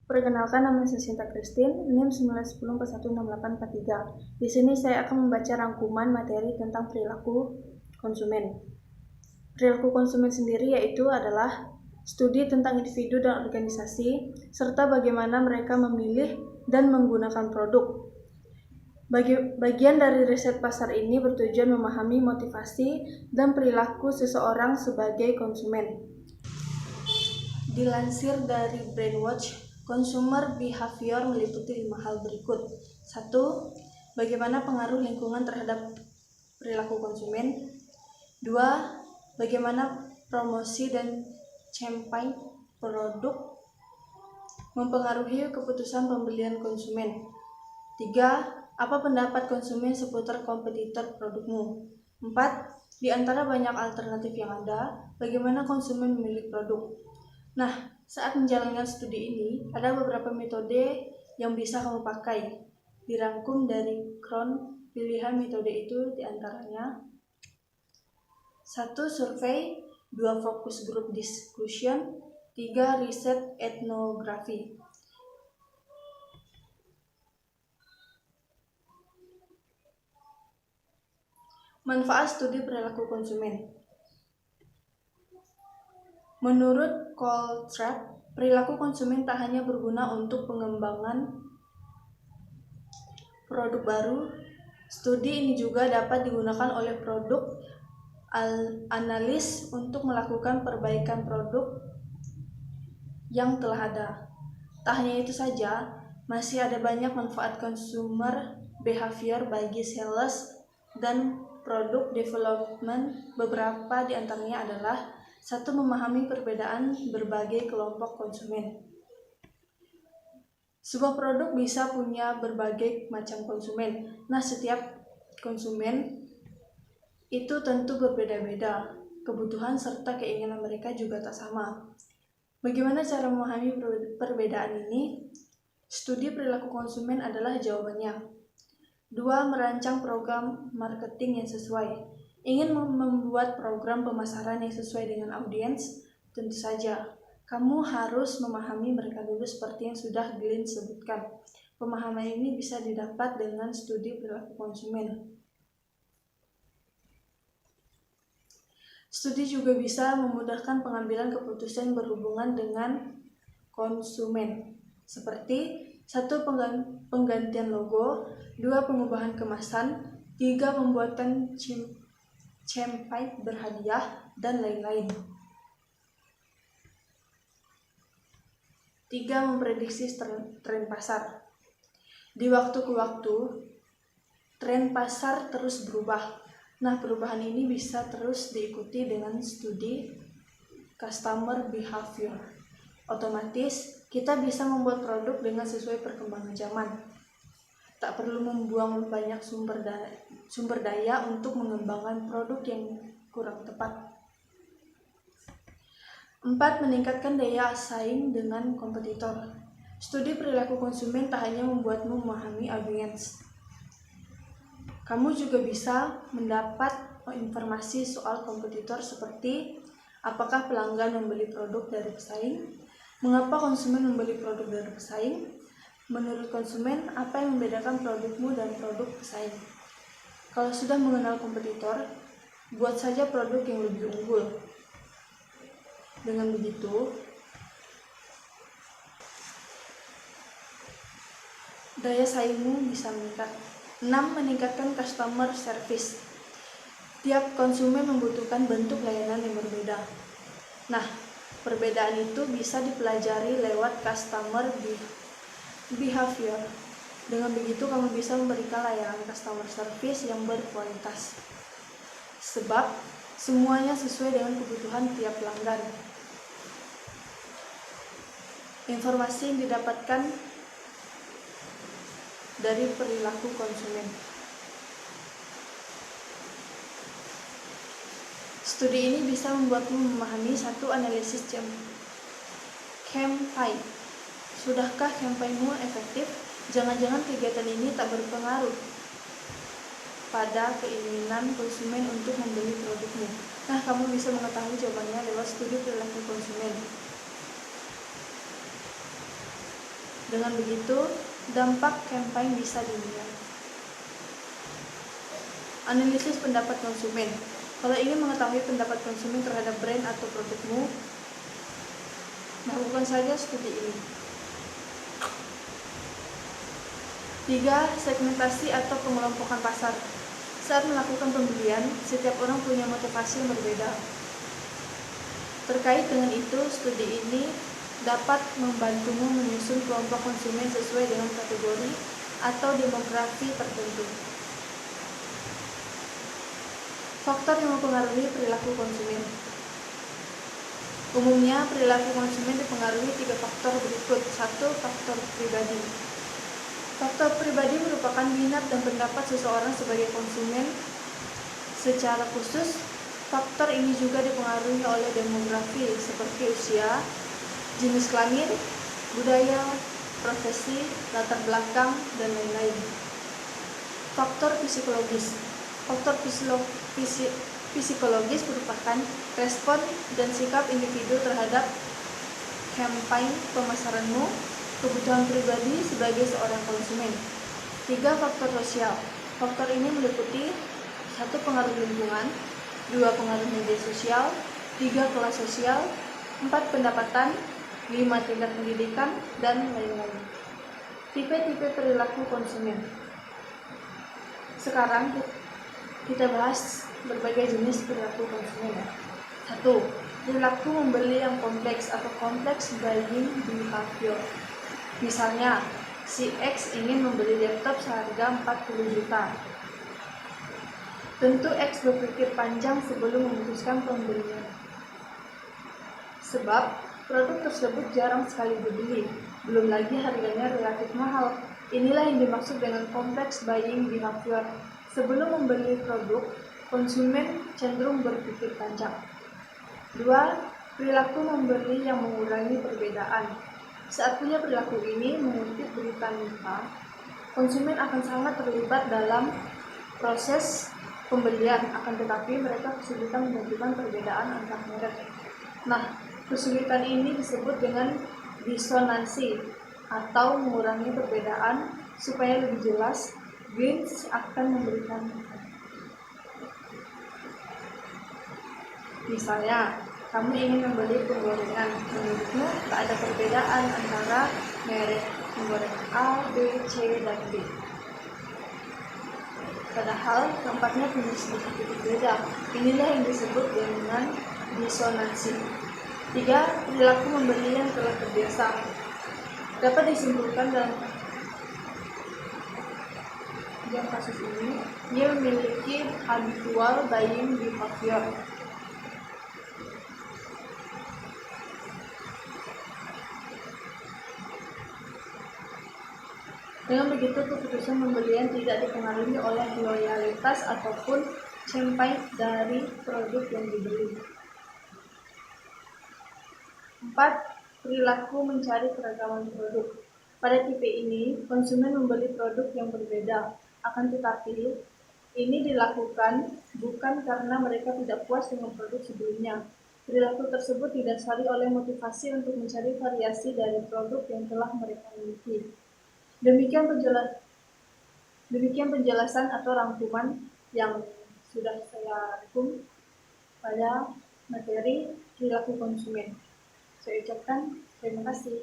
Perkenalkan, nama saya Sinta Christine, NIM 910416843. Di sini saya akan membaca rangkuman materi tentang perilaku konsumen. Perilaku konsumen sendiri adalah studi tentang individu dan organisasi, serta bagaimana mereka memilih dan menggunakan produk. Bagian dari riset pasar ini bertujuan memahami motivasi dan perilaku seseorang sebagai konsumen. Dilansir dari Brainwatch, consumer behavior meliputi 5 hal berikut. 1. Bagaimana pengaruh lingkungan terhadap perilaku konsumen. 2. Bagaimana promosi dan campaign produk mempengaruhi keputusan pembelian konsumen. 3. Apa pendapat konsumen seputar kompetitor produkmu. 4. Di antara banyak alternatif yang ada, bagaimana konsumen memilih produk. Nah, saat menjalankan studi ini, ada beberapa metode yang bisa kamu pakai. Dirangkum dari Krohn, pilihan metode itu diantaranya 1. Survei, 2. Focus group discussion, 3. Riset etnografi. Manfaat studi perilaku konsumen. Menurut Coltrap, perilaku konsumen tak hanya berguna untuk pengembangan produk baru. Studi ini juga dapat digunakan oleh produk analis untuk melakukan perbaikan produk yang telah ada. Tak hanya itu saja, masih ada banyak manfaat consumer behavior bagi sales dan product development. Beberapa di antaranya adalah 1. Memahami perbedaan berbagai kelompok konsumen. Sebuah produk bisa punya berbagai macam konsumen. Nah, setiap konsumen itu tentu berbeda-beda. Kebutuhan serta keinginan mereka juga tak sama. Bagaimana cara memahami perbedaan ini? Studi perilaku konsumen adalah jawabannya. 2. Merancang program marketing yang sesuai. Ingin membuat program pemasaran yang sesuai dengan audiens? Tentu saja, kamu harus memahami mereka dulu seperti yang sudah Glenn sebutkan. Pemahaman ini bisa didapat dengan studi perilaku konsumen. Studi juga bisa memudahkan pengambilan keputusan berhubungan dengan konsumen, seperti 1. Penggantian logo, 2. Pengubahan kemasan, 3. Pembuatan campaign berhadiah, dan lain-lain. 3. Memprediksi tren pasar. Di waktu ke waktu, tren pasar terus berubah. Nah, perubahan ini bisa terus diikuti dengan studi customer behavior. Otomatis, kita bisa membuat produk dengan sesuai perkembangan zaman. Tak perlu membuang banyak sumber daya untuk mengembangkan produk yang kurang tepat. 4. Meningkatkan daya saing dengan kompetitor. Studi perilaku konsumen tak hanya membuatmu memahami audiens. Kamu juga bisa mendapat informasi soal kompetitor seperti apakah pelanggan membeli produk dari pesaing, mengapa konsumen membeli produk dari pesaing, menurut konsumen apa yang membedakan produkmu dan produk pesaing. Kalau sudah mengenal kompetitor, buat saja produk yang lebih unggul. Dengan begitu, daya saingmu bisa meningkat. 6. Meningkatkan customer service. Tiap konsumen membutuhkan bentuk layanan yang berbeda. Nah, perbedaan itu bisa dipelajari lewat customer behavior. Dengan begitu, kamu bisa memberikan layanan customer service yang berkualitas. Sebab, semuanya sesuai dengan kebutuhan tiap pelanggan. Informasi yang didapatkan dari perilaku konsumen. Studi ini bisa membuatmu memahami 1. Analisis campaign. Sudahkah campaignmu efektif? Jangan-jangan kegiatan ini tak berpengaruh pada keinginan konsumen untuk membeli produkmu. Nah, kamu bisa mengetahui jawabannya lewat studi perilaku konsumen. Dengan begitu, dampak campaign bisa dinilai. Analisis pendapat konsumen. Kalau ingin mengetahui pendapat konsumen terhadap brand atau produkmu, lakukan saja studi ini. 3. Segmentasi atau pengelompokan pasar. Saat melakukan pembelian, setiap orang punya motivasi yang berbeda. Terkait dengan itu, studi ini dapat membantumu menyusun kelompok konsumen sesuai dengan kategori atau demografi tertentu. Faktor yang mempengaruhi perilaku konsumen. Umumnya, perilaku konsumen dipengaruhi 3 faktor berikut. 1. Faktor pribadi. Faktor pribadi merupakan minat dan pendapat seseorang sebagai konsumen. Secara khusus, faktor ini juga dipengaruhi oleh demografi seperti usia, jenis kelamin, budaya, profesi, latar belakang, dan lain-lain. Faktor psikologis. Faktor psikologis merupakan respon dan sikap individu terhadap campaign pemasaranmu, kebutuhan pribadi sebagai seorang konsumen. 3. Faktor sosial. Faktor ini meliputi 1. Pengaruh lingkungan, 2. Pengaruh media sosial, 3. Kelas sosial, 4. Pendapatan, 5. Tingkat pendidikan, dan lain-lain. Tipe-tipe perilaku konsumen. Sekarang kita bahas berbagai jenis perilaku konsumen. 1. Perilaku membeli yang kompleks atau complex buying behavior. Misalnya, si X ingin membeli laptop seharga 40 juta. Tentu X berpikir panjang sebelum memutuskan pembelian. Sebab produk tersebut jarang sekali dibeli, belum lagi harganya relatif mahal. Inilah yang dimaksud dengan complex buying behavior. Sebelum membeli produk, konsumen cenderung berpikir panjang. 2. Perilaku membeli yang mengurangi perbedaan. Saat punya perilaku ini mengutip berita Nipah, konsumen akan sangat terlibat dalam proses pembelian, akan tetapi mereka kesulitan menentukan perbedaan antar merek. Nah, kesulitan ini disebut dengan disonansi atau mengurangi perbedaan. Supaya lebih jelas, Green's akan memberikan misalnya, kamu ingin membeli penggorengan, menurutmu tak ada perbedaan antara merek penggoreng A, B, C, dan D. Padahal keempatnya punya sedikit berbeda. Inilah yang disebut dengan disonansi. 3. Perilaku membeli yang telah terbiasa. Dapat disimpulkan dalam kasus ini, dia memiliki habitual buying behavior. Dengan begitu, keputusan pembelian tidak dipengaruhi oleh loyalitas ataupun campaign dari produk yang dibeli. 4. Perilaku mencari keragaman produk. Pada tipe ini, konsumen membeli produk yang berbeda. Akan tetapi, ini dilakukan bukan karena mereka tidak puas dengan produk sebelumnya. Perilaku tersebut didasari oleh motivasi untuk mencari variasi dari produk yang telah mereka miliki. Demikian penjelasan atau rangkuman yang sudah saya rangkum pada materi perilaku konsumen. Saya ucapkan terima kasih.